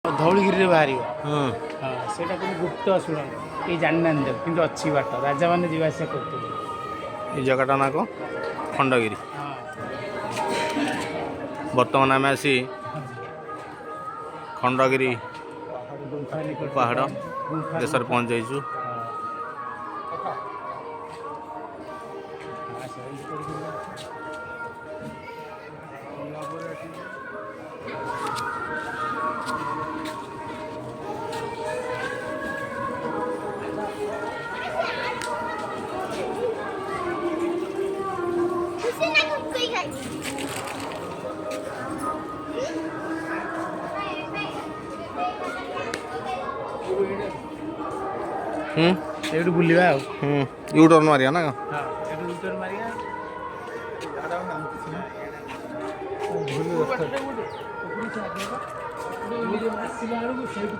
ଧଉଳିଗିରିରେ ବାହାରିବ। ହଁ ହଁ ସେଇଟା କିନ୍ତୁ ଗୁପ୍ତ ଶୁଣ କେହି ଜାଣିନାହାନ୍ତି ତାକୁ, କିନ୍ତୁ ଅଛି ବାଟ, ରାଜାମାନେ ଯିବା ଆସିବା କରୁଥିଲେ। এই জায়গাটা না কো খଣ୍ଡগিরি। ହଁ ବର୍ତ୍ତମାନ ଆମେ ଆସି ଖଣ୍ଡଗିରି ଗୁମ୍ଫା ନିକଟରେ ପାହାଡ଼ ଗୁମ୍ଫା ଦେଶରେ ପହଞ୍ଚି ଯାଇଛୁ। ସେଇଠୁ ବୁଲିବା ଆଉ। ୟୁ ଟର୍ନ ମାରିବା ନା ହଁ ଏଠୁ ରିଟର୍ନ ମାରିବା। ଆସିଲା ବେଳକୁ ସେଇଠୁ